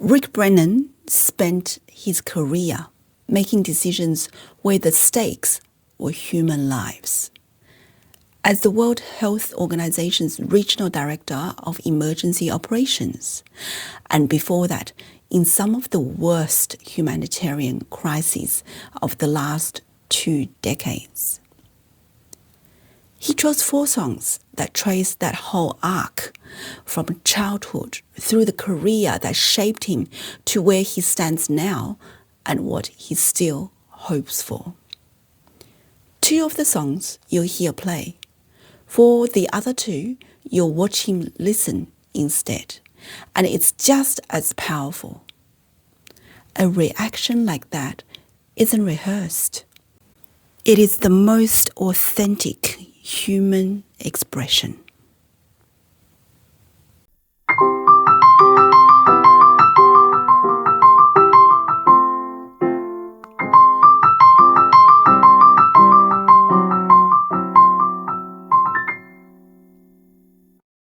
Rick Brennan spent his career making decisions where the stakes were human lives. As the World Health Organization's Regional Director of Emergency Operations, and before that, in some of the worst humanitarian crises of the last 2 decades. He chose 4 songs that trace that whole arc from childhood through the career that shaped him to where he stands now and what he still hopes for. 2 of the songs you'll hear play. For the other 2, you'll watch him listen instead, and it's just as powerful. A reaction like that isn't rehearsed. It is the most authentic human expression.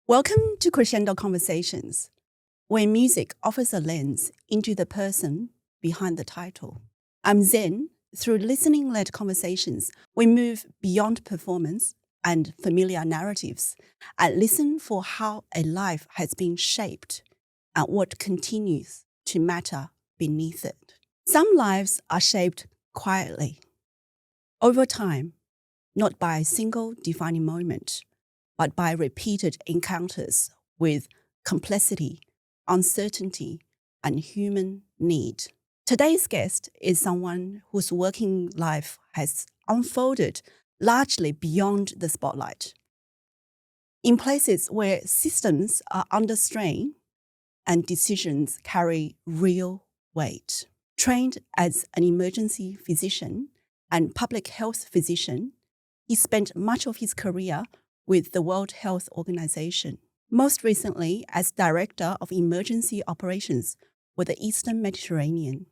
Welcome to Crescendo Conversations, where music offers a lens into the person behind the title. I'm Zen. Through listening-led conversations, we move beyond performance and familiar narratives and listen for how a life has been shaped and what continues to matter beneath it. Some lives are shaped quietly, over time, not by a single defining moment, but by repeated encounters with complexity, uncertainty, and human need. Today's guest is someone whose working life has unfolded largely beyond the spotlight. In places where systems are under strain and decisions carry real weight. Trained as an emergency physician and public health physician, he spent much of his career with the World Health Organization, most recently as Director of Emergency Operations for the Eastern Mediterranean,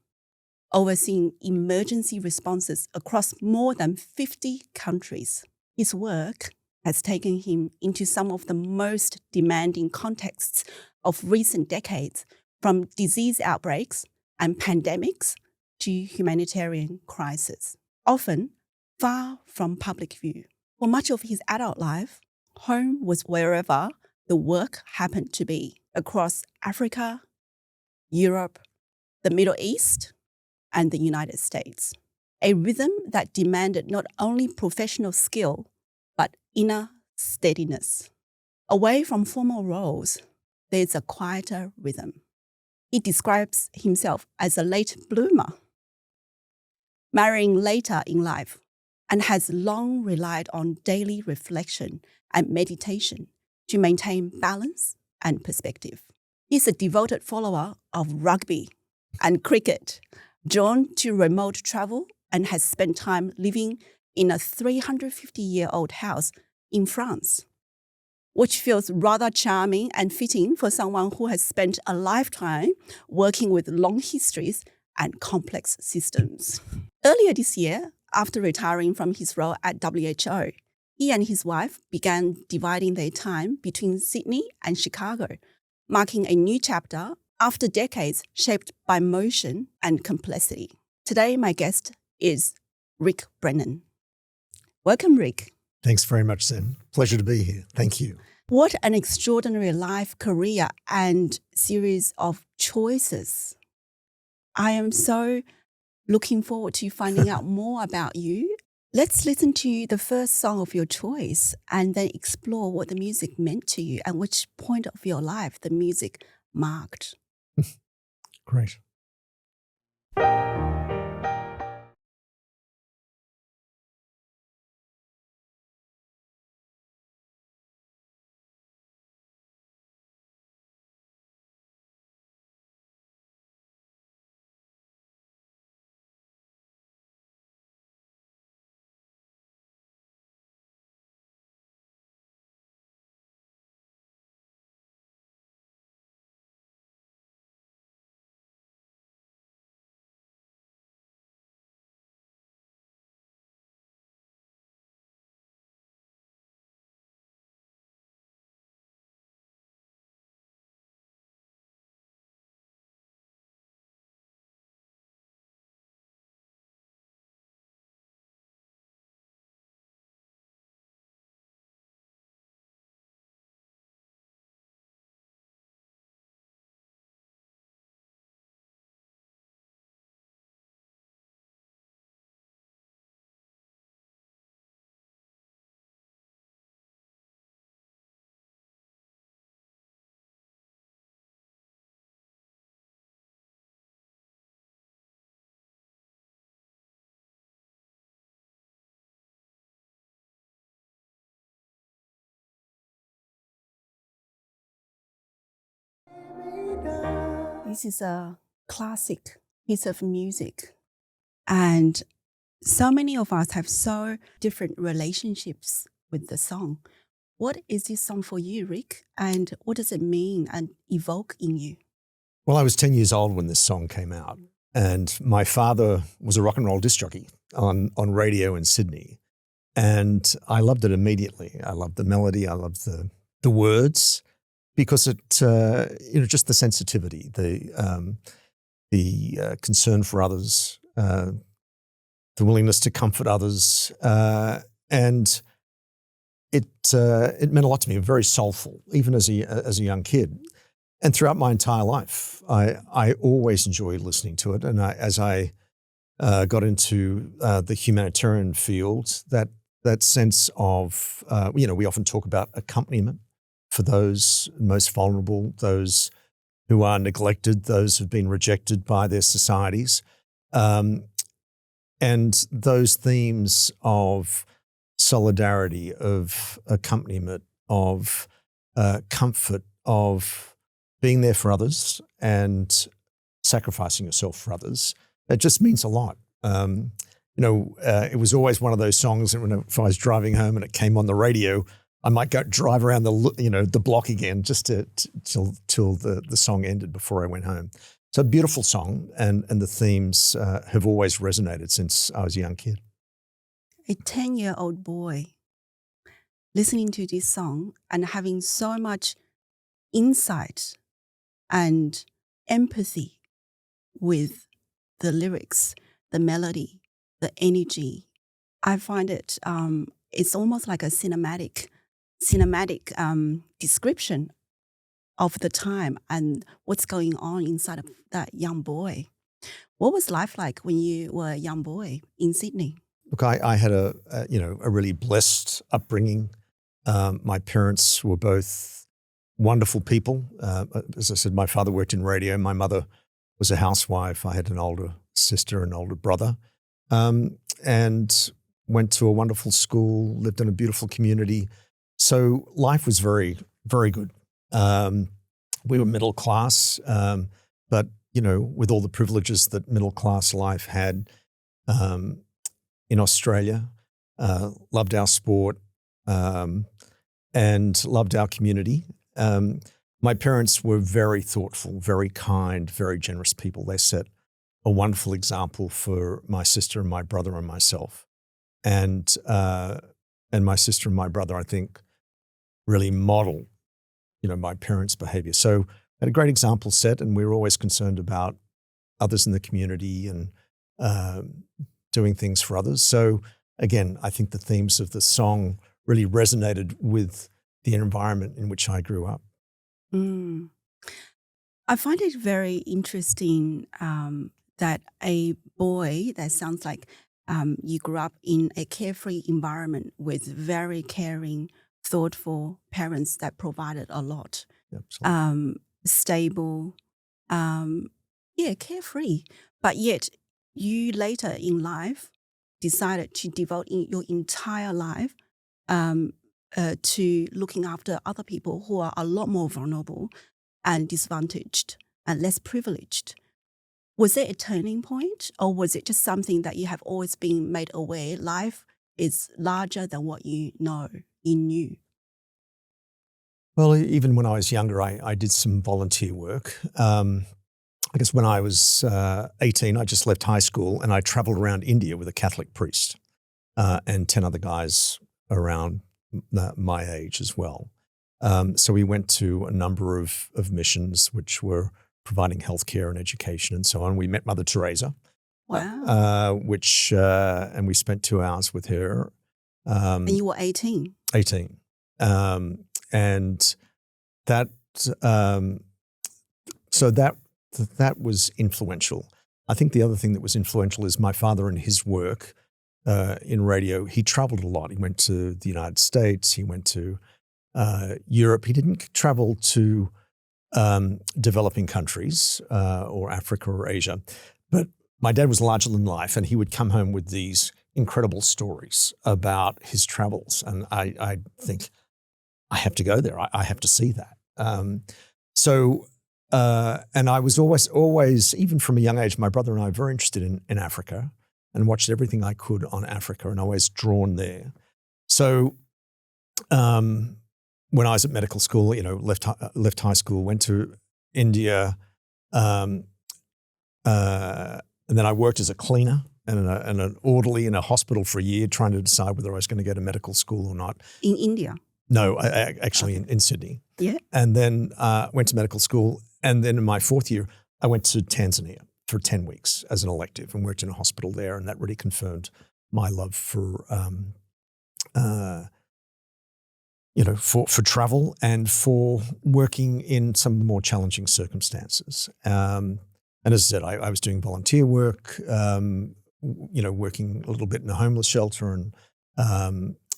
overseeing emergency responses across more than 50 countries. His work has taken him into some of the most demanding contexts of recent decades, from disease outbreaks and pandemics to humanitarian crises, often far from public view. For much of his adult life, home was wherever the work happened to be, across Africa, Europe, the Middle East, and the United States. A rhythm that demanded not only professional skill, but inner steadiness. Away from formal roles, there's a quieter rhythm. He describes himself as a late bloomer, marrying later in life, and has long relied on daily reflection and meditation to maintain balance and perspective. He's a devoted follower of rugby and cricket, drawn to remote travel, and has spent time living in a 350-year-old house in France, which feels rather charming and fitting for someone who has spent a lifetime working with long histories and complex systems. Earlier this year, after retiring from his role at WHO, he and his wife began dividing their time between Sydney and Chicago, marking a new chapter after decades shaped by motion and complexity. Today, my guest is Rick Brennan. Welcome, Rick. Thanks very much, Zen. Pleasure to be here. Thank you. What an extraordinary life, career, and series of choices. I am so looking forward to finding out more about you. Let's listen to the first song of your choice and then explore what the music meant to you and which point of your life the music marked. Great. This is a classic piece of music. And so many of us have so different relationships with the song. What is this song for you, Rick? And what does it mean and evoke in you? Well, I was 10 years old when this song came out, and my father was a rock and roll disc jockey on radio in Sydney. And I loved it immediately. I loved the melody. I loved the words because it, just the sensitivity, the concern for others, the willingness to comfort others, and it meant a lot to me. Very soulful, even as a young kid, and throughout my entire life, I always enjoyed listening to it. And as I got into the humanitarian field, that sense of we often talk about accompaniment for those most vulnerable, those who are neglected, those who've been rejected by their societies. And those themes of solidarity, of accompaniment, of comfort, of being there for others and sacrificing yourself for others, it just means a lot. It was always one of those songs that if I was driving home and it came on the radio, I might go drive around the block again just till the song ended before I went home. It's a beautiful song, and the themes have always resonated since I was a young kid. A 10-year-old boy listening to this song and having so much insight and empathy with the lyrics, the melody, the energy. I find it, it's almost like a cinematic description of the time and what's going on inside of that young boy. What was life like when you were a young boy in Sydney? Look, I had a really blessed upbringing. My parents were both wonderful people. As I said, my father worked in radio. My mother was a housewife. I had an older sister and older brother, and went to a wonderful school, lived in a beautiful community. So life was very, very good. We were middle class, but with all the privileges that middle class life had in Australia, loved our sport, and loved our community. My parents were very thoughtful, very kind, very generous people. They set a wonderful example for my sister and my brother and myself. And my sister and my brother, I think, really model, my parents' behavior. So I had a great example set, and we were always concerned about others in the community and doing things for others. So again, I think the themes of the song really resonated with the environment in which I grew up. Mm. I find it very interesting that a boy that sounds like you grew up in a carefree environment with very caring, thoughtful parents that provided a lot. Absolutely. Stable, carefree. But yet you later in life decided to devote your entire life to looking after other people who are a lot more vulnerable and disadvantaged and less privileged. Was it a turning point, or was it just something that you have always been made aware life is larger than what you knew? Well, even when I was younger, I did some volunteer work. I guess when I was 18, I just left high school and I traveled around India with a Catholic priest and 10 other guys around my age as well. So we went to a number of missions which were providing healthcare and education and so on. We met Mother Teresa. Wow. And we spent 2 hours with her. And you were 18? 18. And that, so that was influential. I think the other thing that was influential is my father and his work in radio. He traveled a lot. He went to the United States. He went to Europe. He didn't travel to developing countries or Africa or Asia. But my dad was larger than life, and he would come home with these incredible stories about his travels. And I think, I have to go there. I have to see that. So and I was always, even from a young age, my brother and I were very interested in Africa and watched everything I could on Africa and always drawn there. So when I was at medical school, left high school, went to India, and then I worked as a cleaner and an orderly in a hospital for a year, trying to decide whether I was going to go to medical school or not. In India? No, actually in Sydney. Yeah. And then went to medical school. And then in my fourth year, I went to Tanzania for 10 weeks as an elective and worked in a hospital there. And that really confirmed my love for travel and for working in some of the more challenging circumstances. And as I said, I was doing volunteer work, working a little bit in a homeless shelter.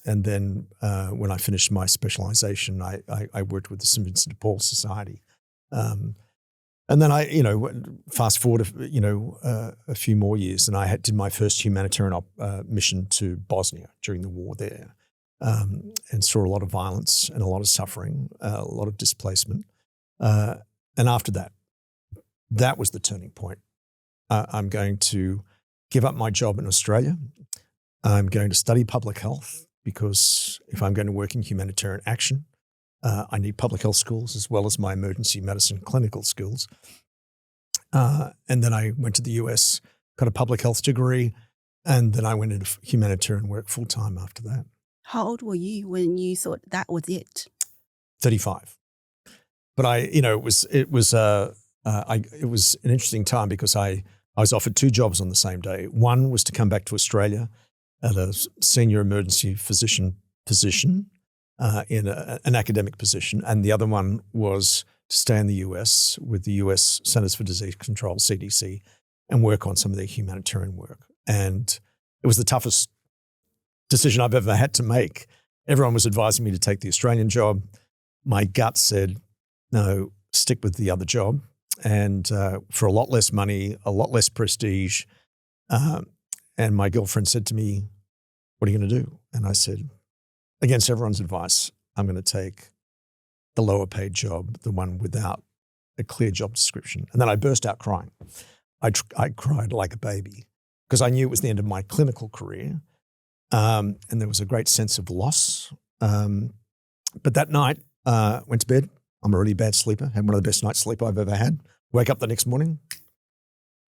And then when I finished my specialization, I worked with the St. Vincent de Paul Society. And then fast forward, a few more years, and I did my first humanitarian mission to Bosnia during the war there. And saw a lot of violence and a lot of suffering, a lot of displacement. And after that was the turning point. I'm going to give up my job in Australia. I'm going to study public health because if I'm going to work in humanitarian action, I need public health skills as well as my emergency medicine clinical skills. And then I went to the US, got a public health degree, and then I went into humanitarian work full-time after that. How old were you when you thought that was it? 35. But it was an interesting time because I was offered two jobs on the same day. One was to come back to Australia at a senior emergency physician position in an academic position, and the other one was to stay in the US with the US Centers for Disease Control, CDC, and work on some of their humanitarian work. And it was the toughest decision I've ever had to make. Everyone was advising me to take the Australian job. My gut said, no, stick with the other job. And for a lot less money, a lot less prestige. And my girlfriend said to me, what are you going to do? And I said, against everyone's advice, I'm going to take the lower paid job, the one without a clear job description. And then I burst out crying. I cried like a baby because I knew it was the end of my clinical career. And there was a great sense of loss. But that night, went to bed. I'm a really bad sleeper, had one of the best night's sleep I've ever had. Wake up the next morning,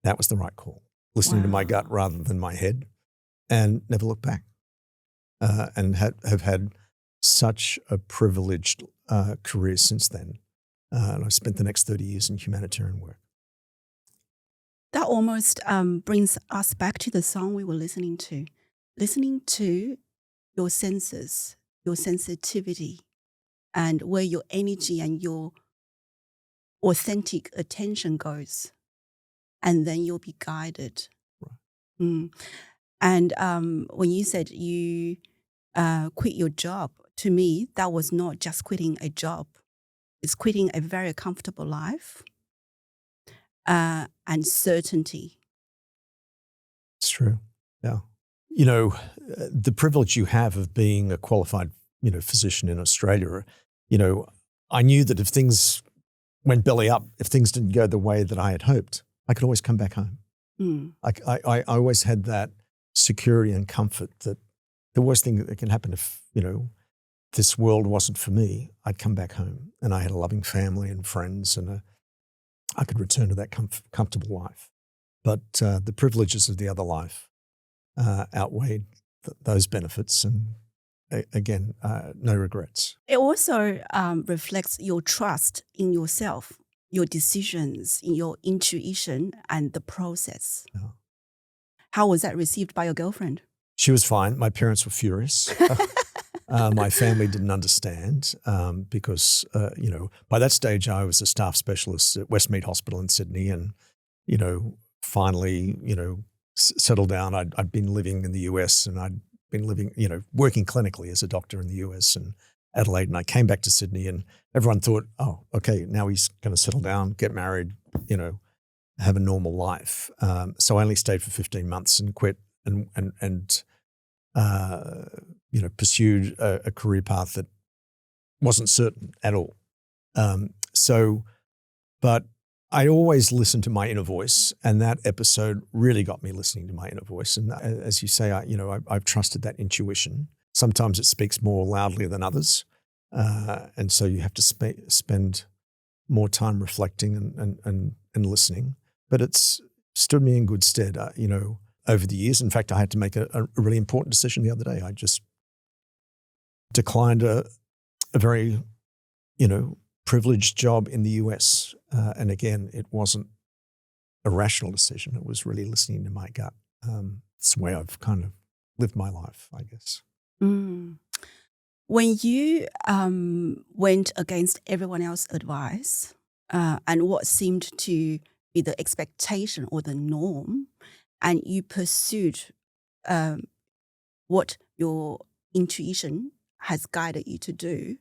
that was the right call. Listening to my gut rather than my head, and never looked back. And have had such a privileged career since then. And I spent the next 30 years in humanitarian work. That almost brings us back to the song we were listening to your senses, your sensitivity, and where your energy and your authentic attention goes. And then you'll be guided. Right. And when you said you quit your job, to me, that was not just quitting a job. It's quitting a very comfortable life and certainty. It's true. Yeah. The privilege you have of being a qualified, physician in Australia, I knew that if things went belly up, if things didn't go the way that I had hoped, I could always come back home. I always had that security and comfort that the worst thing that can happen if, this world wasn't for me, I'd come back home and I had a loving family and friends and I could return to that comfortable life. But the privileges of the other life outweighed those benefits, and again, no regrets. It also reflects your trust in yourself, your decisions, in your intuition and the process. Yeah. How was that received by your girlfriend? She was fine. My parents were furious. My family didn't understand because, by that stage I was a staff specialist at Westmead Hospital in Sydney and, finally, settled down. I'd been living in the US and I'd been living, working clinically as a doctor in the US and Adelaide. And I came back to Sydney and everyone thought, oh, okay, now he's going to settle down, get married, have a normal life. So I only stayed for 15 months and quit and pursued a career path that wasn't certain at all. But I always listen to my inner voice, and that episode really got me listening to my inner voice. And as you say, I've trusted that intuition. Sometimes it speaks more loudly than others, and so you have to spend more time reflecting and listening. But it's stood me in good stead, over the years. In fact, I had to make a really important decision the other day. I just declined a very, privileged job in the US. And again, it wasn't a rational decision. It was really listening to my gut. It's the way I've kind of lived my life, I guess. Mm. When you went against everyone else's advice and what seemed to be the expectation or the norm, and you pursued what your intuition has guided you to do,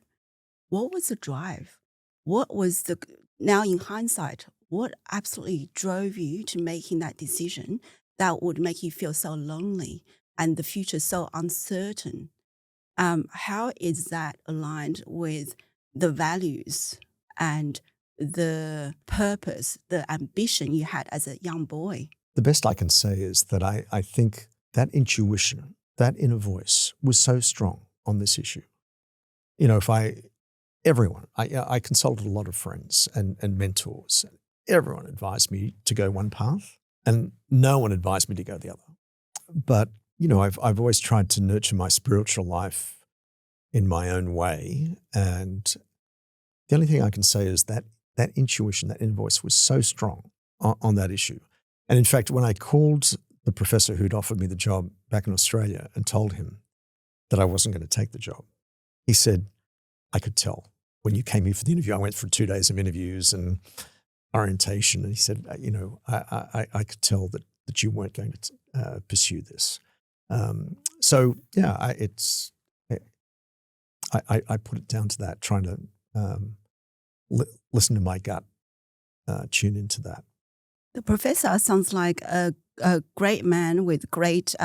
what was the drive? What was now in hindsight, what absolutely drove you to making that decision that would make you feel so lonely and the future so uncertain? How is that aligned with the values and the purpose, the ambition you had as a young boy? The best I can say is that I think that intuition, that inner voice was so strong on this issue. I consulted a lot of friends and mentors. Everyone advised me to go one path and no one advised me to go the other. But, I've always tried to nurture my spiritual life in my own way. And the only thing I can say is that intuition, that inner voice was so strong on that issue. And in fact, when I called the professor who'd offered me the job back in Australia and told him that I wasn't going to take the job, he said, I could tell. When you came here for the interview, I went for 2 days of interviews and orientation. And he said, I could tell that you weren't going to pursue this. I put it down to that, trying to listen to my gut, tune into that. The professor sounds like a great man with great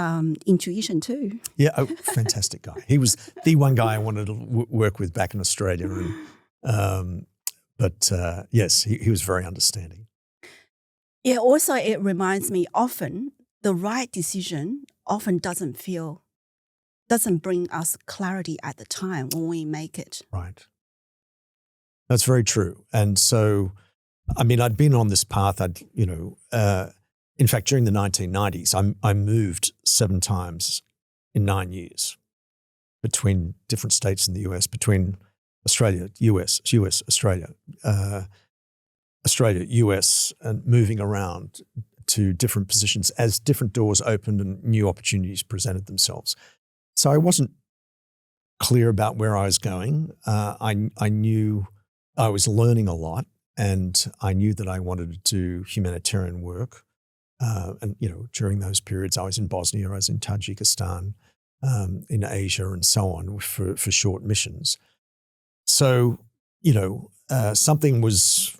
intuition too. Yeah, fantastic guy. He was the one guy I wanted to work with back in Australia. But yes, he was very understanding. Yeah, also it reminds me often the right decision often doesn't bring us clarity at the time when we make it. Right. That's very true. And so, I'd been on this path. In fact, during the 1990s, I moved 7 times in 9 years between different states in the US, between Australia, US, Australia, Australia, US, and moving around to different positions as different doors opened and new opportunities presented themselves. So I wasn't clear about where I was going. I knew I was learning a lot, and I knew that I wanted to do humanitarian work. And during those periods, I was in Bosnia, I was in Tajikistan, in Asia, and so on for short missions. So, something was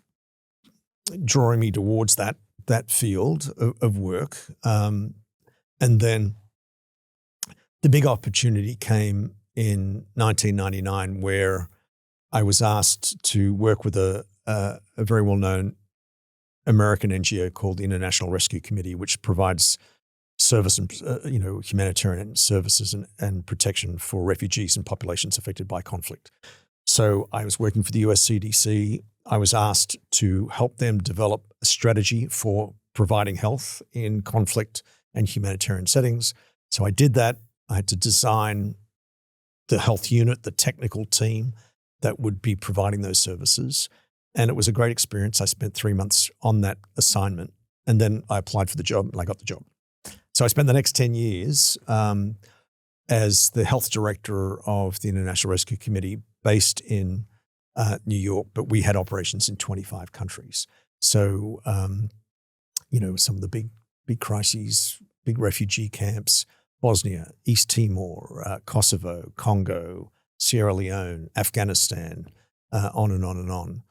drawing me towards that field of work. And then the big opportunity came in 1999, where I was asked to work with a very well-known American NGO called the International Rescue Committee, which provides service and humanitarian services and protection for refugees and populations affected by conflict. So I was working for the US CDC. I was asked to help them develop a strategy for providing health in conflict and humanitarian settings. So I did that. I had to design the health unit, the technical team that would be providing those services. And it was a great experience. I spent 3 months on that assignment, and then I applied for the job and I got the job. So I spent the next 10 years as the health director of the International Rescue Committee based in New York, but we had operations in 25 countries. So, some of the big crises, big refugee camps, Bosnia, East Timor, Kosovo, Congo, Sierra Leone, Afghanistan, on and on and on.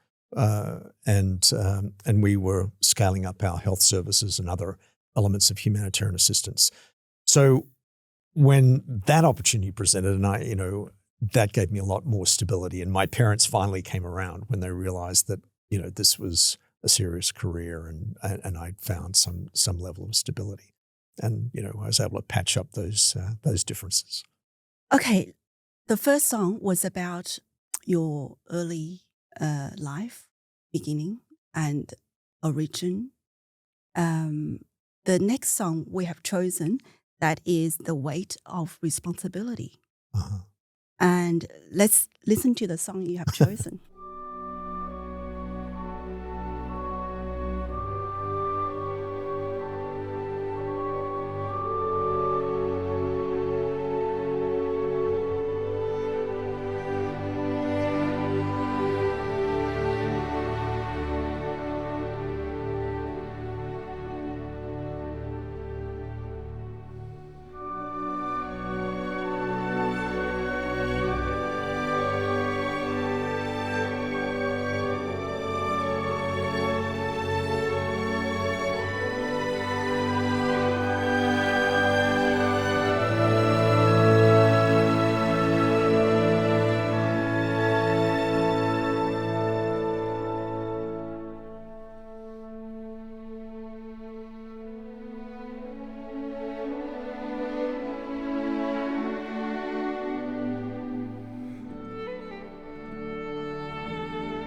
And we were scaling up our health services and other elements of humanitarian assistance. So when that opportunity presented, and that gave me a lot more stability. And my parents finally came around when they realized that, this was a serious career, and I'd found some level of stability, and I was able to patch up those differences. Okay, the first song was about your early life, beginning and origin. The next song we have chosen, that is The Weight of Responsibility. Uh-huh. And let's listen to the song you have chosen.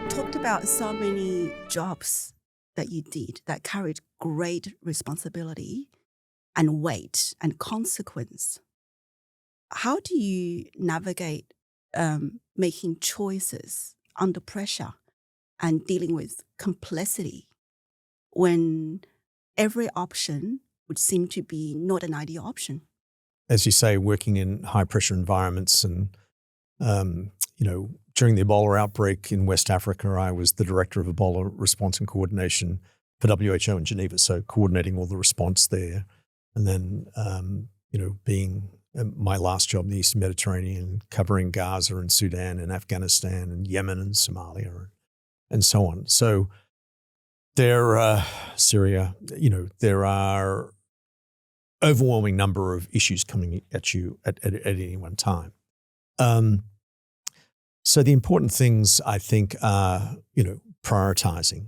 Talked about so many jobs that you did that carried great responsibility and weight and consequence. How do you navigate making choices under pressure and dealing with complexity when every option would seem to be not an ideal option? As you say, working in high pressure environments, and during the Ebola outbreak in West Africa, I was the director of Ebola response and coordination for WHO in Geneva, so coordinating all the response there. And then, being my last job in the Eastern Mediterranean, covering Gaza and Sudan and Afghanistan and Yemen and Somalia and so on. So Syria, there are overwhelming number of issues coming at you at any one time. So the important things, I think, are, prioritizing,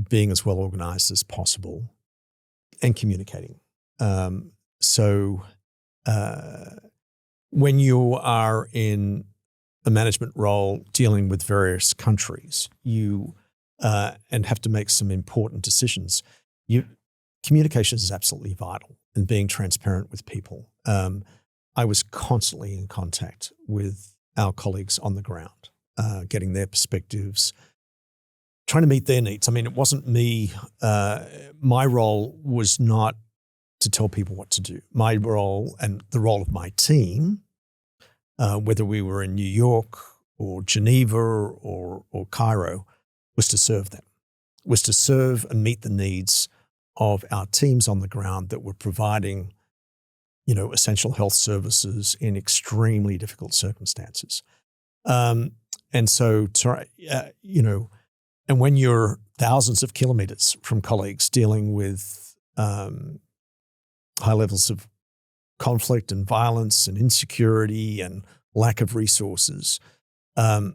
being as well organized as possible, and communicating. So when you are in a management role dealing with various countries, you and have to make some important decisions, communication is absolutely vital, and being transparent with people. I was constantly in contact with our colleagues on the ground, getting their perspectives, trying to meet their needs. I mean, it wasn't me. My role was not to tell people what to do. My role, and the role of my team, whether we were in New York or Geneva or Cairo, was to serve them, was to serve and meet the needs of our teams on the ground that were providing, essential health services in extremely difficult circumstances. And so, and when you're thousands of kilometers from colleagues dealing with high levels of conflict and violence and insecurity and lack of resources, even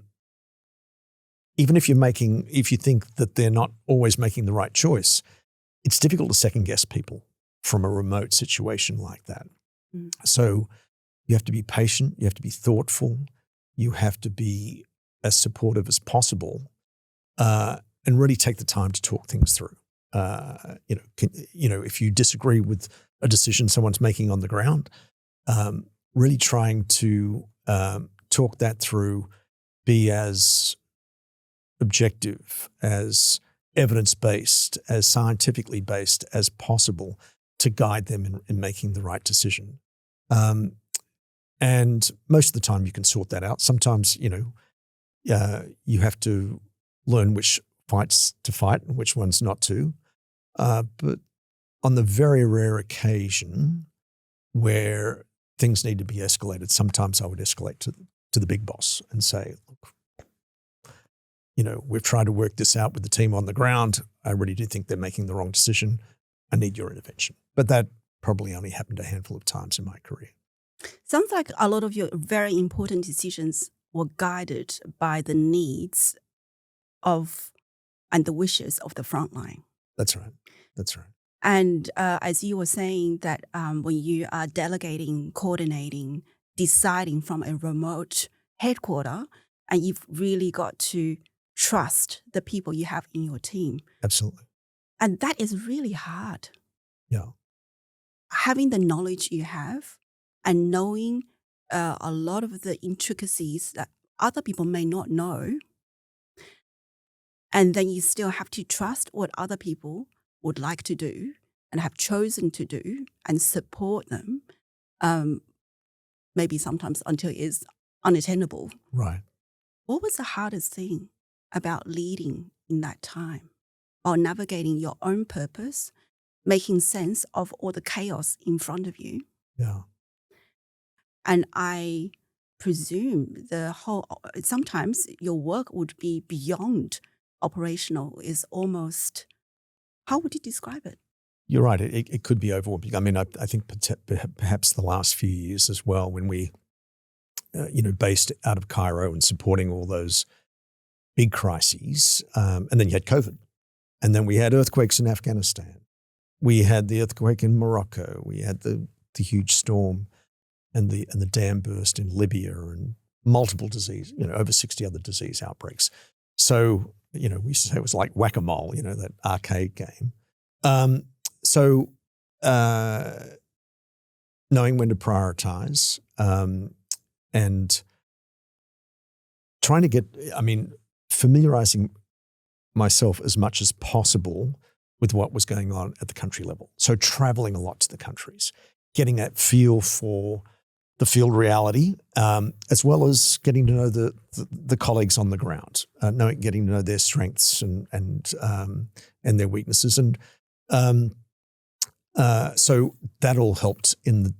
if you think that they're not always making the right choice, it's difficult to second guess people from a remote situation like that. Mm. So you have to be patient, you have to be thoughtful, you have to be as supportive as possible, and really take the time to talk things through. If you disagree with a decision someone's making on the ground, really trying to talk that through, be as objective, as evidence-based, as scientifically based as possible to guide them in making the right decision. And most of the time you can sort that out. Sometimes, you have to learn which fights to fight and which ones not to. But on the very rare occasion where things need to be escalated, sometimes I would escalate to the big boss and say, look, we've tried to work this out with the team on the ground. I really do think they're making the wrong decision. I need your intervention. But that probably only happened a handful of times in my career. Sounds like a lot of your very important decisions were guided by the needs of and the wishes of the front line. That's right. That's right. And as you were saying that when you are delegating, coordinating, deciding from a remote headquarter, and you've really got to trust the people you have in your team. Absolutely. And that is really hard. Yeah. Having the knowledge you have and knowing a lot of the intricacies that other people may not know, and then you still have to trust what other people would like to do and have chosen to do and support them, maybe sometimes until it's unattainable. Right. What was the hardest thing about leading in that time or navigating your own purpose, making sense of all the chaos in front of you? Yeah. And I presume sometimes your work would be beyond operational, is almost, how would you describe it? You're right. It could be overwhelming. I mean, I think perhaps the last few years as well, when we, based out of Cairo and supporting all those big crises, and then you had COVID, and then we had earthquakes in Afghanistan. We had the earthquake in Morocco. We had the huge storm and the dam burst in Libya and multiple disease, over 60 other disease outbreaks. So, we used to say it was like whack-a-mole, that arcade game. So knowing when to prioritize and trying to familiarizing myself as much as possible with what was going on at the country level. So traveling a lot to the countries, getting that feel for the field reality, as well as getting to know the colleagues on the ground, getting to know their strengths and their weaknesses, and so that all helped in the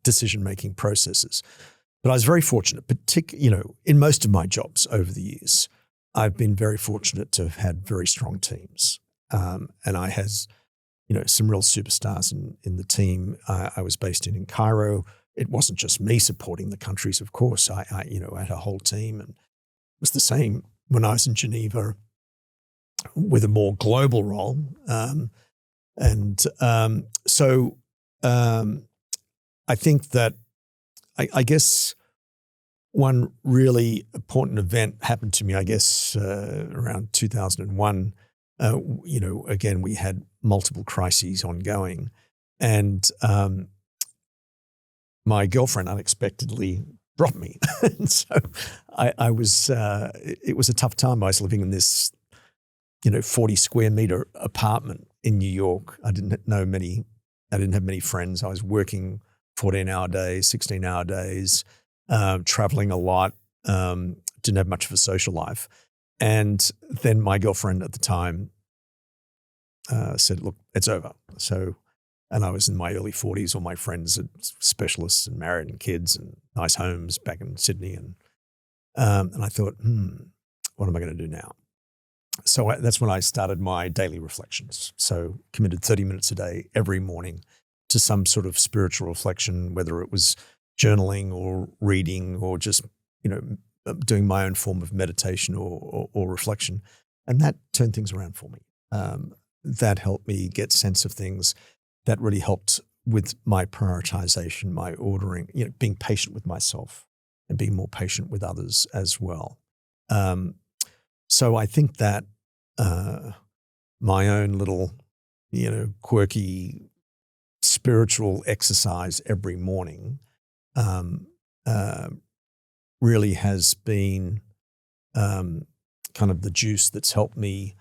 decision making processes. But I was very fortunate, in most of my jobs over the years, I've been very fortunate to have had very strong teams, and I had some real superstars in the team. I was based in Cairo. It wasn't just me supporting the countries, of course. I had a whole team, and it was the same when I was in Geneva with a more global role. So I think that I guess one really important event happened to me, around 2001. Again, we had multiple crises ongoing, and my girlfriend unexpectedly dropped me. And so I was, it was a tough time. I was living in this, 40 square meter apartment in New York. I didn't have many friends. I was working 14-hour days, 16-hour days, traveling a lot, didn't have much of a social life. And then my girlfriend at the time said, look, it's over. And I was in my early 40s. All my friends are specialists and married and kids and nice homes back in Sydney. And I thought, what am I going to do now? So that's when I started my daily reflections. So committed 30 minutes a day every morning to some sort of spiritual reflection, whether it was journaling or reading or just, doing my own form of meditation or reflection. And that turned things around for me. That helped me get sense of things. That really helped with my prioritization, my ordering, being patient with myself and being more patient with others as well. So I think that my own little, quirky spiritual exercise every morning really has been kind of the juice that's helped me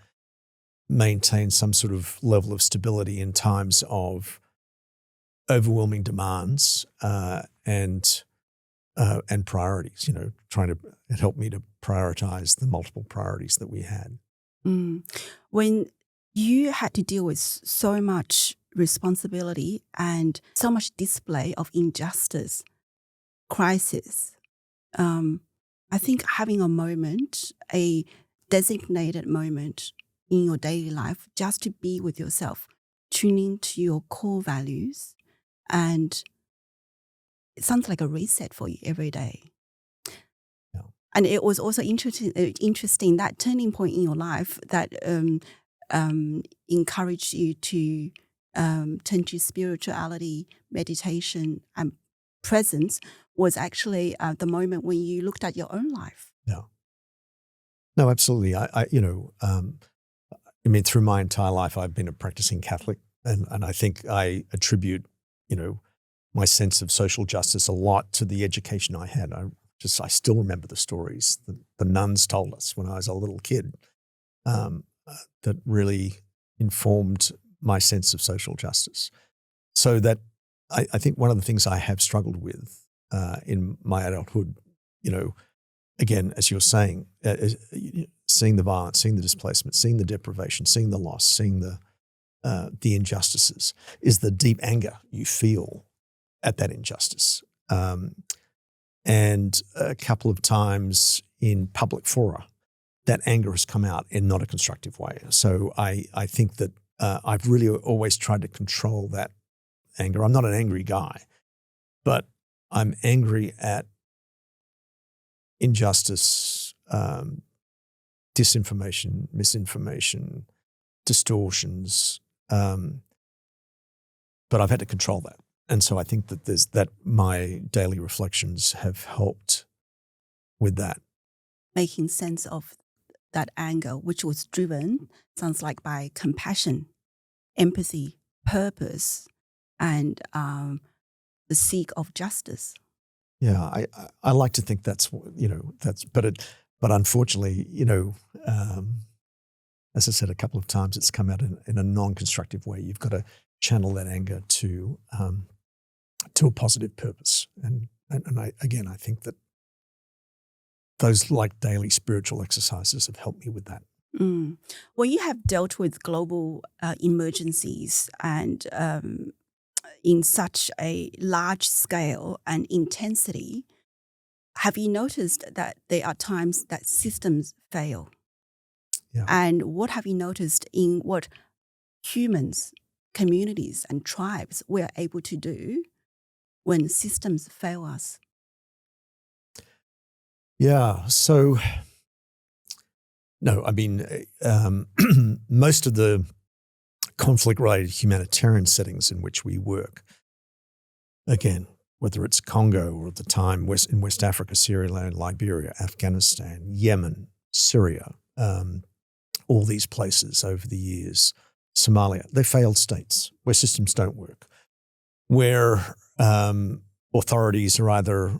maintain some sort of level of stability in times of overwhelming demands and priorities. It helped me to prioritize the multiple priorities that we had. When you had to deal with so much responsibility and so much display of injustice, crisis, I think having a moment, a designated moment in your daily life just to be with yourself, tuning to your core values, and it sounds like a reset for you every day. Yeah. And it was also interesting that turning point in your life that encouraged you to turn to spirituality, meditation, and presence was actually the moment when you looked at your own life. Yeah. No, absolutely. I mean, through my entire life, I've been a practicing Catholic, and I think I attribute, my sense of social justice a lot to the education I had. I still remember the stories that the nuns told us when I was a little kid that really informed my sense of social justice. So that I think one of the things I have struggled with in my adulthood, again, as you're saying, seeing the violence, seeing the displacement, seeing the deprivation, seeing the loss, seeing the injustices, is the deep anger you feel at that injustice. And a couple of times in public fora, that anger has come out in not a constructive way. So I think that I've really always tried to control that anger. I'm not an angry guy, but I'm angry at injustice, disinformation, misinformation, distortions, but I've had to control that. And so I think that my daily reflections have helped with that. Making sense of that anger, which was driven, sounds like, by compassion, empathy, purpose, and the seek of justice. Yeah, I like to think that's but unfortunately, as I said a couple of times, it's come out in a non-constructive way. You've got to channel that anger to a positive purpose, and I think that those like daily spiritual exercises have helped me with that. Mm. Well, you have dealt with global emergencies and in such a large scale and intensity. Have you noticed that there are times that systems fail? Yeah. And what have you noticed in what humans, communities, and tribes were able to do when systems fail us? Yeah. So, no, I mean, most of the conflict-related humanitarian settings in which we work, again, whether it's Congo or at the time in West Africa, Sierra Leone, Liberia, Afghanistan, Yemen, Syria, all these places over the years, Somalia, they're failed states where systems don't work, where authorities are either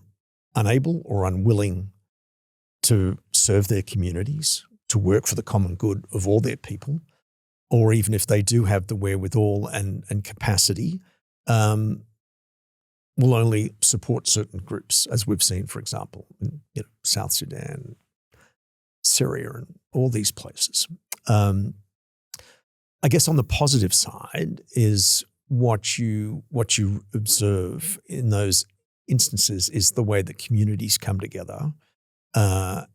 unable or unwilling to serve their communities, to work for the common good of all their people, or even if they do have the wherewithal and capacity, will only support certain groups, as we've seen, for example, in South Sudan, Syria, and all these places. I guess on the positive side is what you observe in those instances is the way that communities come together. That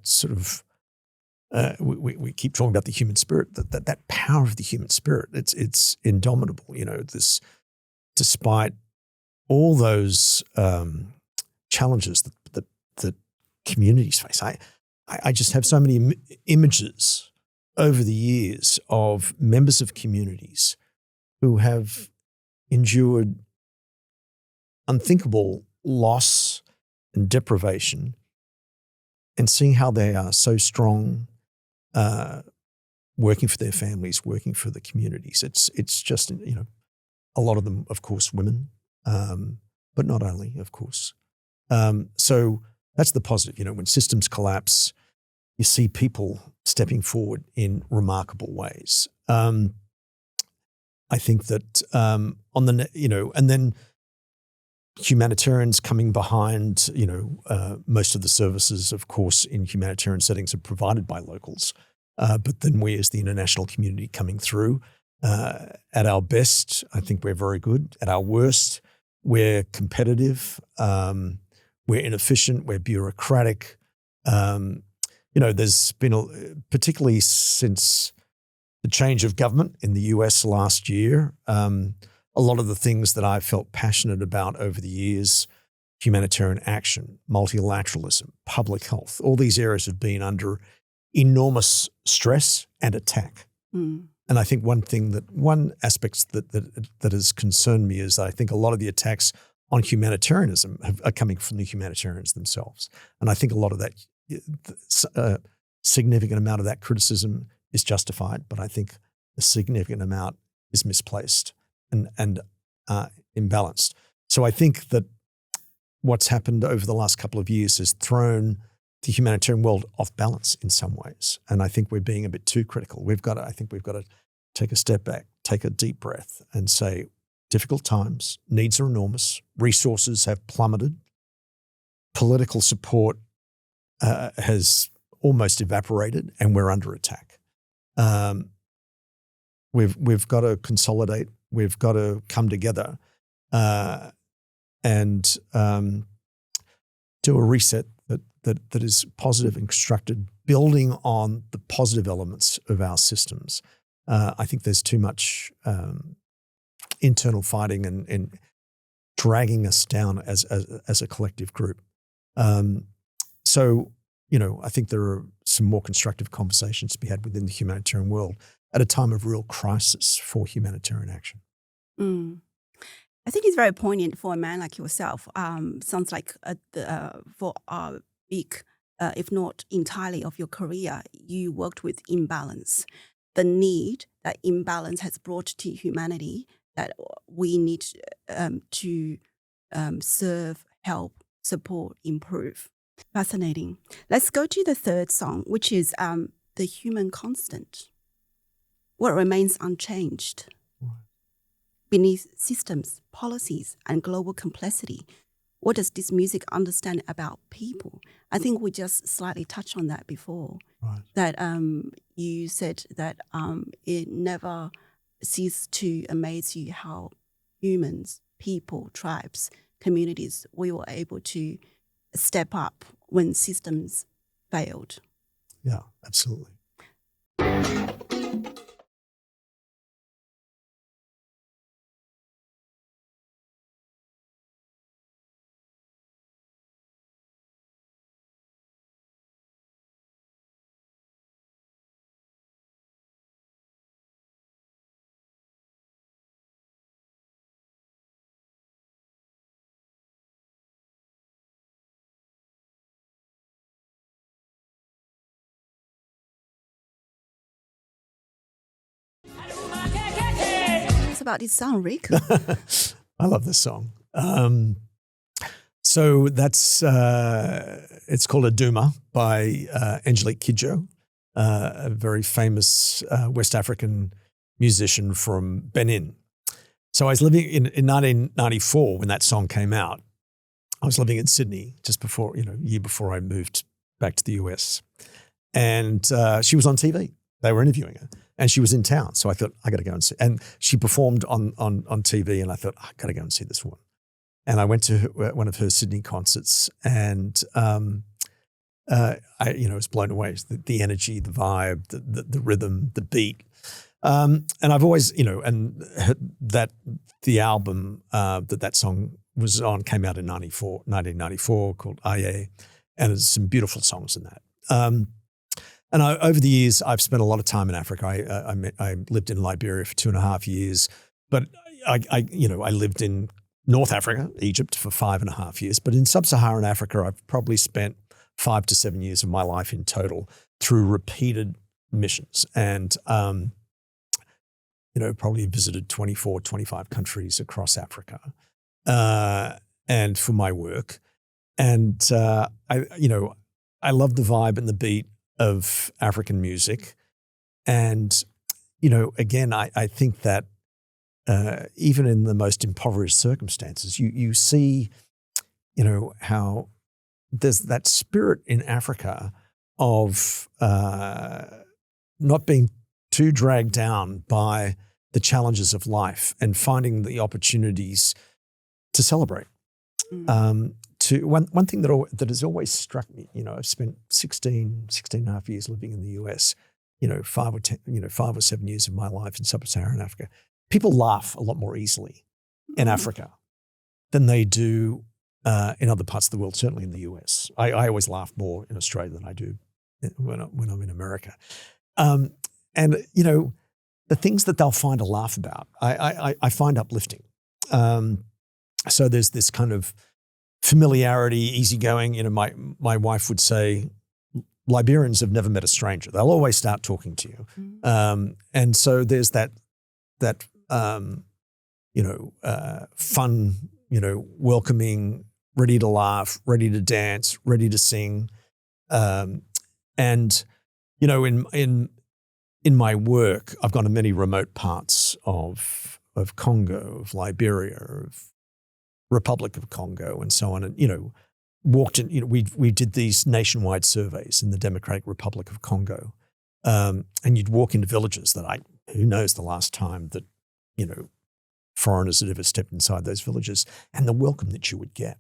sort of we keep talking about the human spirit. That power of the human spirit. It's indomitable. This, despite all those challenges that communities face. I just have so many images over the years of members of communities who have endured unthinkable loss and deprivation, and seeing how they are so strong, working for their families, working for the communities. It's just, a lot of them, of course, women, but not only, of course. So that's the positive. When systems collapse, you see people stepping forward in remarkable ways. I think that and then humanitarians coming behind, most of the services, of course, in humanitarian settings are provided by locals. But then we as the international community coming through, at our best, I think we're very good. At our worst, we're competitive, we're inefficient, we're bureaucratic. There's been, particularly since the change of government in the US last year, a lot of the things that I felt passionate about over the years humanitarian action, multilateralism, public health. All these areas have been under enormous stress and attack. Mm. And I think one aspect that has concerned me is that I think a lot of the attacks on humanitarianism are coming from the humanitarians themselves. And I think a lot of that, significant amount of that criticism is justified, but I think a significant amount is misplaced and imbalanced. So I think that what's happened over the last couple of years has thrown the humanitarian world off balance in some ways. And I think we're being a bit too critical. I think we've got to take a step back, take a deep breath and say, difficult times, needs are enormous, resources have plummeted, political support has almost evaporated, and we're under attack. We've got to consolidate, we've got to come together and do a reset that is positive and constructed, building on the positive elements of our systems. I think there's too much internal fighting and dragging us down as a collective group. So, I think there are some more constructive conversations to be had within the humanitarian world at a time of real crisis for humanitarian action. Mm. I think it's very poignant for a man like yourself. Sounds like for a big, if not entirely of your career, you worked with imbalance. The need that imbalance has brought to humanity that we need to serve, help, support, improve. Fascinating. Let's go to the third song, which is The Human Constant. What remains unchanged? Beneath systems, policies, and global complexity, what does this music understand about people? I think we just slightly touched on that before. Right. That you said that it never ceases to amaze you how humans, people, tribes, communities, we were able to step up when systems failed. Yeah, absolutely. What's about this song, Rick? I love this song. So that's it's called Aduma by Angelique Kidjo, a very famous West African musician from Benin. So I was living in 1994 when that song came out. I was living in Sydney just before, a year before I moved back to the US. And she was on TV. They were interviewing her. And she was in town. So I thought, I got to go and see. And she performed on TV and I thought, I got to go and see this woman. And I went to one of her Sydney concerts and I was blown away. The energy, the vibe, the rhythm, the beat. And I've always, and that the album that song was on came out in 1994 called Aye. And there's some beautiful songs in that. And over the years, I've spent a lot of time in Africa. I lived in Liberia for 2.5 years, but I lived in North Africa, Egypt, for 5.5 years. But in sub-Saharan Africa, I've probably spent 5 to 7 years of my life in total through repeated missions, and probably visited 24, 25 countries across Africa, and for my work, and I love the vibe and the beat of African music. And, again, I think that even in the most impoverished circumstances, you see, how there's that spirit in Africa of not being too dragged down by the challenges of life and finding the opportunities to celebrate. One thing that has always struck me, I've spent 16 and a half years living in the US, 5 or 7 years of my life in sub-Saharan Africa. People laugh a lot more easily in Africa than they do in other parts of the world, certainly in the US. I always laugh more in Australia than I do when I'm in America. And, you know, the things that they'll find a laugh about, I find uplifting. So there's this kind of familiarity, easygoing. You know, my wife would say, Liberians have never met a stranger. They'll always start talking to you. And so there's that fun, welcoming, ready to laugh, ready to dance, ready to sing. And, you know, in my work, I've gone to many remote parts of Congo, of Liberia, of Republic of Congo, and so on. And, you know, walked in, you know, we did these nationwide surveys in the Democratic Republic of Congo. And you'd walk into villages that who knows the last time that, you know, foreigners had ever stepped inside those villages, and the welcome that you would get,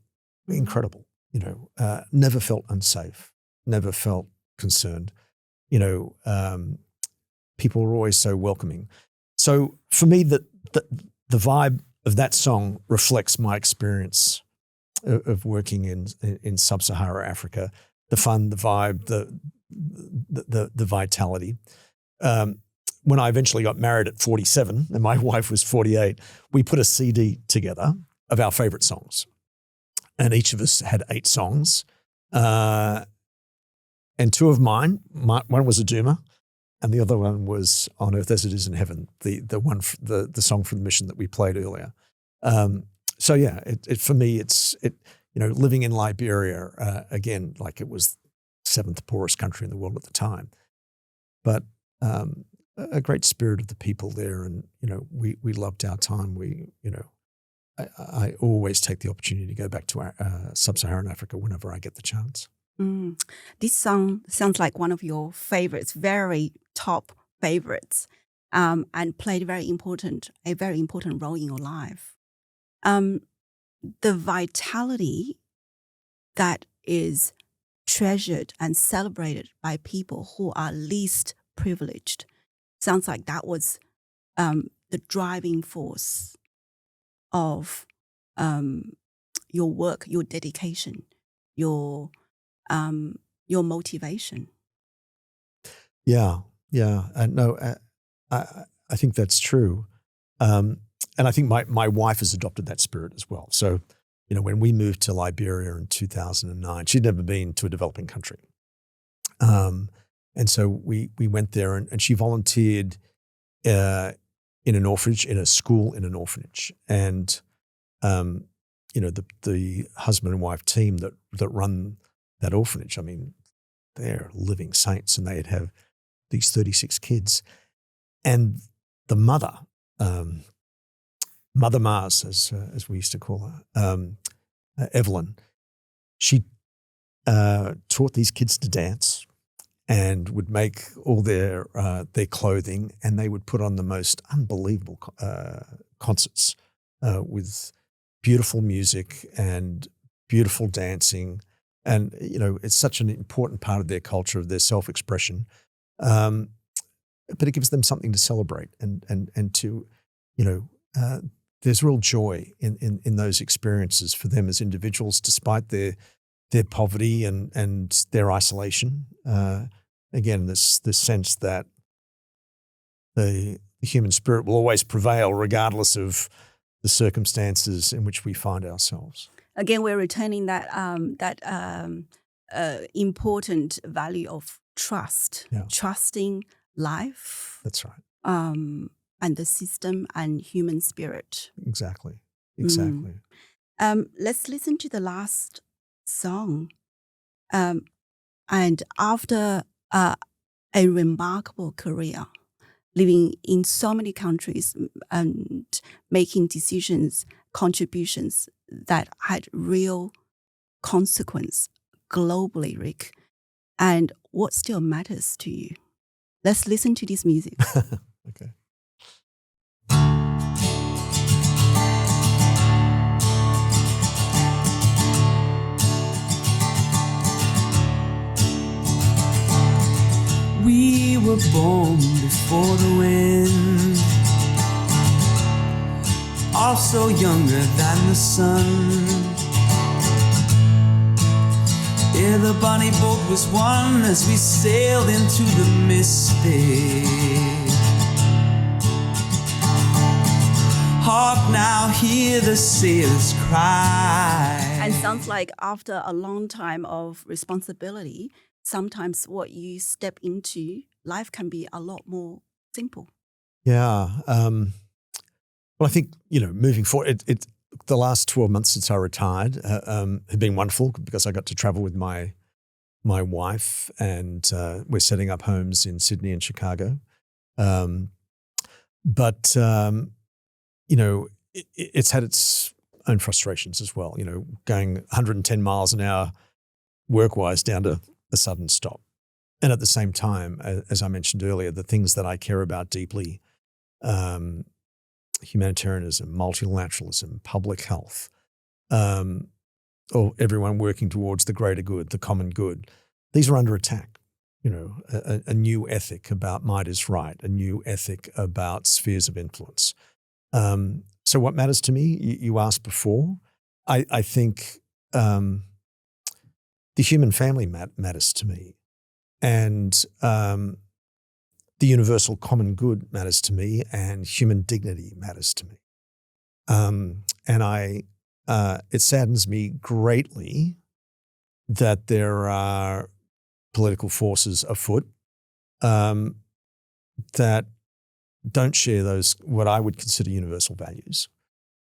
incredible. You know, never felt unsafe, never felt concerned. You know, people were always so welcoming. So for me, the vibe of that song reflects my experience of working in sub-Saharan Africa. The fun, the vibe, the vitality. When I eventually got married at 47 and my wife was 48, we put a CD together of our favorite songs. And each of us had 8 songs. And 2 of mine, one was a doomer and the other one was On Earth as It Is in Heaven, the song from the mission that we played earlier. So yeah, for me, you know, living in Liberia, again, like it was the 7th poorest country in the world at the time. But a great spirit of the people there, and you know, we loved our time. I always take the opportunity to go back to sub-Saharan Africa whenever I get the chance. This song sounds like one of your favorites, very top favorites, and played a very important role in your life. The vitality that is treasured and celebrated by people who are least privileged. Sounds like that was the driving force of your work, your dedication, your motivation. Yeah. No, I think that's true. And I think my wife has adopted that spirit as well. So, you know, when we moved to Liberia in 2009, she'd never been to a developing country. And so we went there and she volunteered in an orphanage, in a school in an orphanage. And, you know, the husband and wife team that run that orphanage, I mean, they're living saints, and they'd have these 36 kids. And the mother, Mother Mars, as we used to call her, Evelyn, she taught these kids to dance and would make all their clothing, and they would put on the most unbelievable concerts with beautiful music and beautiful dancing. And, you know, it's such an important part of their culture, of their self-expression. But it gives them something to celebrate and to, you know, there's real joy in those experiences for them as individuals, despite their poverty and their isolation. Again, this sense that the human spirit will always prevail regardless of the circumstances in which we find ourselves. Again, we're returning that important value of trust, trusting life. That's right. And the system and human spirit. Exactly. Let's listen to the last song. And after a remarkable career, living in so many countries and making decisions, contributions that had real consequence globally, Rick, and what still matters to you. Let's listen to this music. Okay. We were born before the wind, also younger than the sun. where the bonnie boat was won as we sailed into the mystic. Hark now, hear the sailors cry. And sounds like after a long time of responsibility, sometimes what you step into, life can be a lot more simple. Yeah. Well, I think, moving forward, the last 12 months since I retired have been wonderful because I got to travel with my wife, and we're setting up homes in Sydney and Chicago. But it's had its own frustrations as well, going 110 miles an hour work-wise down to a sudden stop. And at the same time, as I mentioned earlier, the things that I care about deeply, humanitarianism, multilateralism, public health, or everyone working towards the greater good, the common good, these are under attack. A new ethic about might is right, a new ethic about spheres of influence. So what matters to me, you asked before, I think the human family matters to me, and the universal common good matters to me, and human dignity matters to me. And it saddens me greatly that there are political forces afoot that don't share those, what I would consider universal values,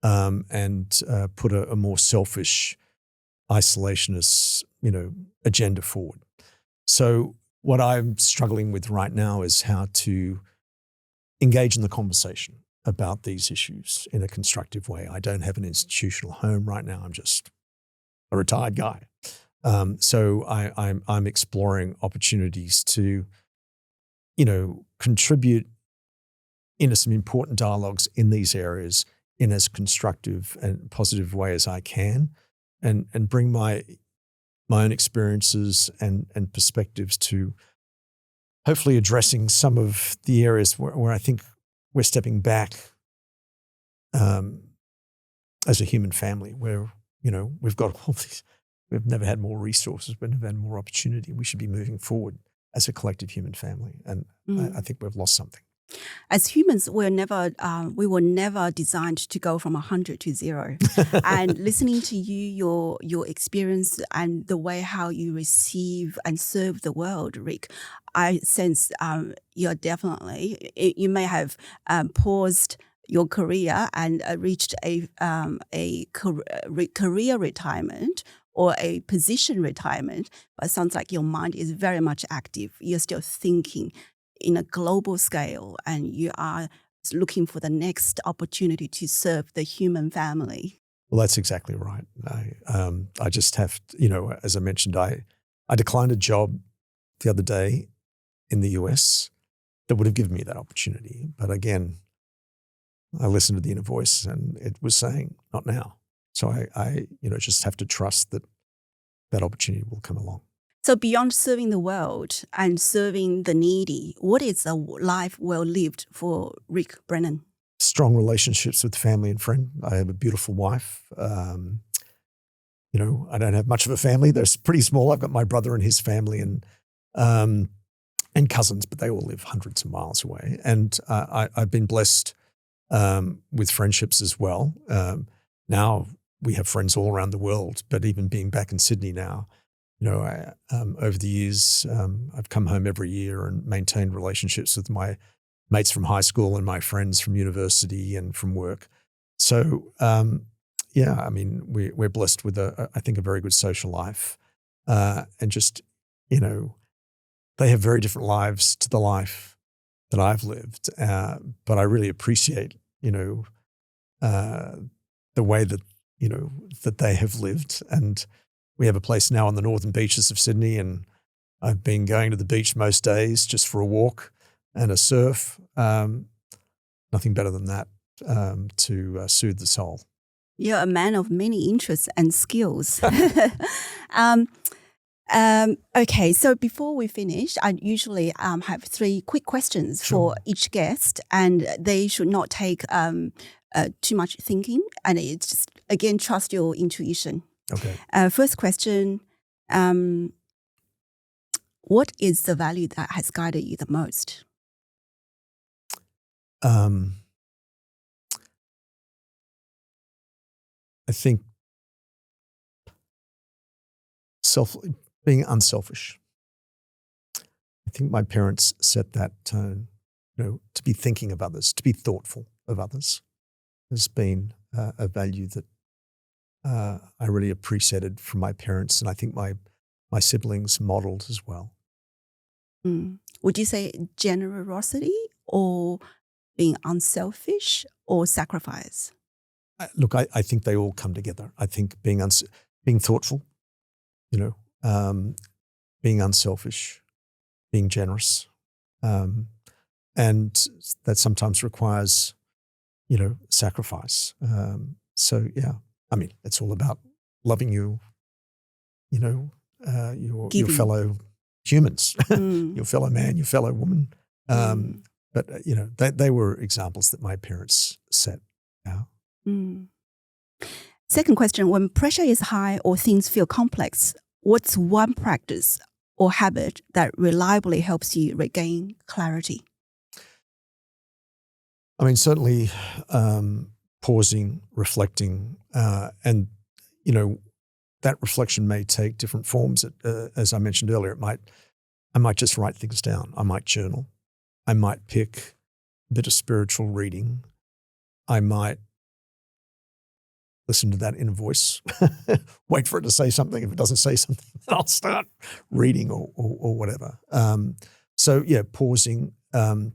and put a more selfish, isolationist, agenda forward. So what I'm struggling with right now is how to engage in the conversation about these issues in a constructive way. I don't have an institutional home right now. I'm just a retired guy. So I'm exploring opportunities to, contribute into some important dialogues in these areas in as constructive and positive way as I can, and bring my own experiences and perspectives to hopefully addressing some of the areas where I think we're stepping back as a human family, where, we've got all these, we've never had more resources, we've never had more opportunity. We should be moving forward as a collective human family. And I think we've lost something. As humans, we were never designed to go from 100 to 0. And listening to you, your experience and the way how you receive and serve the world, Rick, I sense you're definitely, you may have paused your career and reached a career retirement or a position retirement, but it sounds like your mind is very much active. You're still thinking in a global scale, and you are looking for the next opportunity to serve the human family. Well, that's exactly right. I just have to, as I mentioned, I declined a job the other day in the US that would have given me that opportunity. But again, I listened to the inner voice, and it was saying, not now. So I just have to trust that opportunity will come along. So beyond serving the world and serving the needy, what is a life well lived for Rick Brennan? Strong relationships with family and friends. I have a beautiful wife. I don't have much of a family. They're pretty small. I've got my brother and his family and cousins, but they all live hundreds of miles away. And I've been blessed with friendships as well. Now we have friends all around the world, but even being back in Sydney now, over the years, I've come home every year and maintained relationships with my mates from high school and my friends from university and from work. So, we're blessed with I think a very good social life, and just, they have very different lives to the life that I've lived. But I really appreciate, the way that, that they have lived. And we have a place now on the northern beaches of Sydney, and I've been going to the beach most days just for a walk and a surf. Nothing better than that to soothe the soul. You're a man of many interests and skills. Okay, so before we finish, I usually have 3 quick questions for each guest, and they should not take too much thinking, and it's just, again, trust your intuition. Okay. First question, What is the value that has guided you the most? I think being unselfish. I think my parents set that tone, to be thinking of others, to be thoughtful of others, has been a value that I really appreciated from my parents, and I think my siblings modelled as well. Would you say generosity or being unselfish or sacrifice? Look, I think they all come together. I think being thoughtful, being unselfish, being generous, and that sometimes requires, sacrifice. So yeah, I mean, it's all about loving your fellow humans, your fellow man, your fellow woman. But they were examples that my parents set. Yeah. Second question: when pressure is high or things feel complex, what's one practice or habit that reliably helps you regain clarity? I mean, certainly pausing, reflecting, and that reflection may take different forms. As I mentioned earlier, I might just write things down. I might journal. I might pick a bit of spiritual reading. I might listen to that inner voice, wait for it to say something. If it doesn't say something, then I'll start reading or whatever. So yeah, pausing. And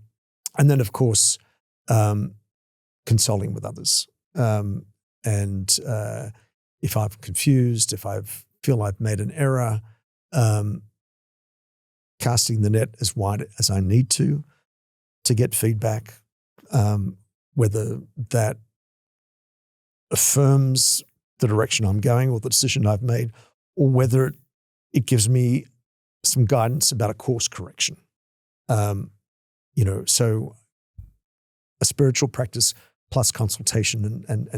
then of course, consulting with others. And if I'm confused, if I feel I've made an error, casting the net as wide as I need to get feedback, whether that affirms the direction I'm going or the decision I've made, or whether it gives me some guidance about a course correction. So a spiritual practice plus consultation and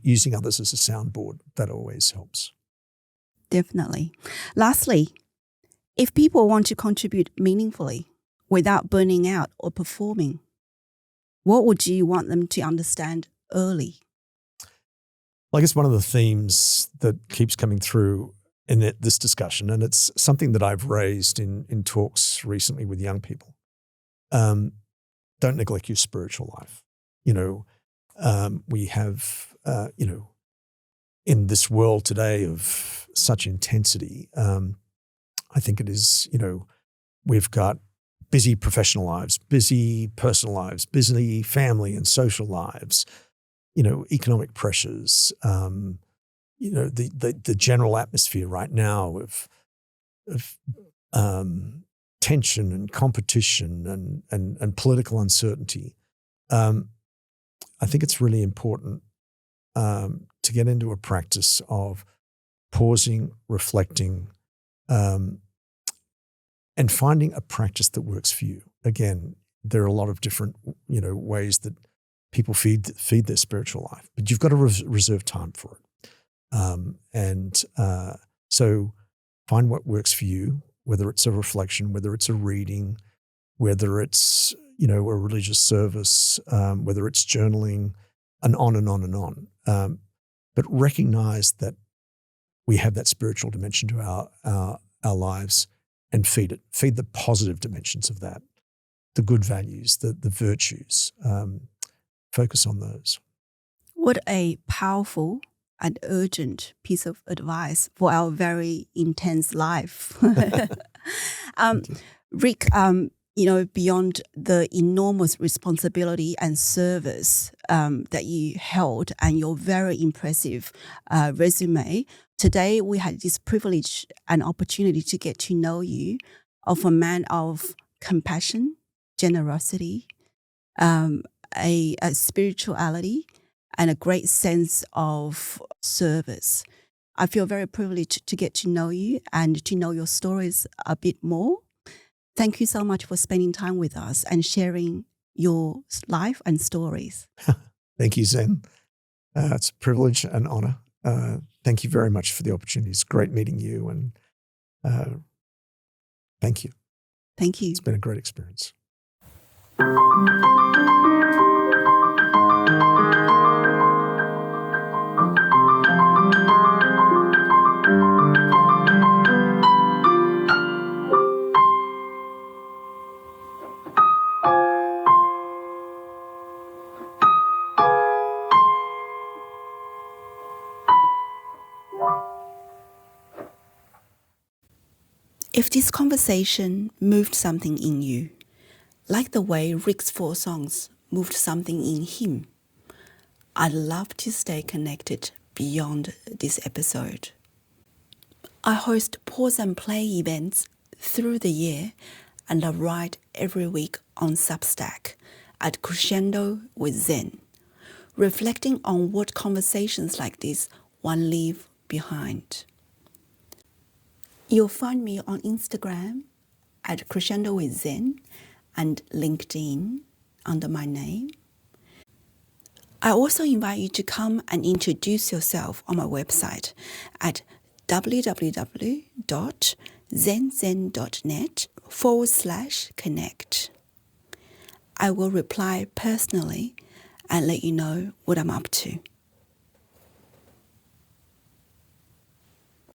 using others as a soundboard, that always helps. Definitely. Lastly, if people want to contribute meaningfully without burning out or performing, what would you want them to understand early? Well, I guess one of the themes that keeps coming through in this discussion, and it's something that I've raised in talks recently with young people, don't neglect your spiritual life. We have, in this world today of such intensity, I think it is, we've got busy professional lives, busy personal lives, busy family and social lives, economic pressures, the general atmosphere right now of tension and competition and political uncertainty. I think it's really important to get into a practice of pausing, reflecting, and finding a practice that works for you. Again, there are a lot of different, ways that people feed their spiritual life, but you've got to reserve time for it. So find what works for you, whether it's a reflection, whether it's a reading, whether it's, a religious service, whether it's journaling, and on and on and on. But recognize that we have that spiritual dimension to our lives and feed it. Feed the positive dimensions of that, the good values, the virtues. Focus on those. What a powerful and urgent piece of advice for our very intense life. Rick, beyond the enormous responsibility and service that you held and your very impressive resume, today we had this privilege and opportunity to get to know you, of a man of compassion, generosity, a spirituality, and a great sense of service. I feel very privileged to get to know you and to know your stories a bit more. Thank you so much for spending time with us and sharing your life and stories. Thank you, Zen. It's a privilege and honor. Thank you very much for the opportunity. It's great meeting you, and Thank you. Thank you. It's been a great experience. If this conversation moved something in you, like the way Rick's 4 songs moved something in him, I'd love to stay connected beyond this episode. I host pause and play events through the year, and I write every week on Substack at Crescendo with Zen, reflecting on what conversations like this one leave behind. You'll find me on Instagram at Crescendo with Zen and LinkedIn under my name. I also invite you to come and introduce yourself on my website at www.zenzen.net/connect. I will reply personally and let you know what I'm up to.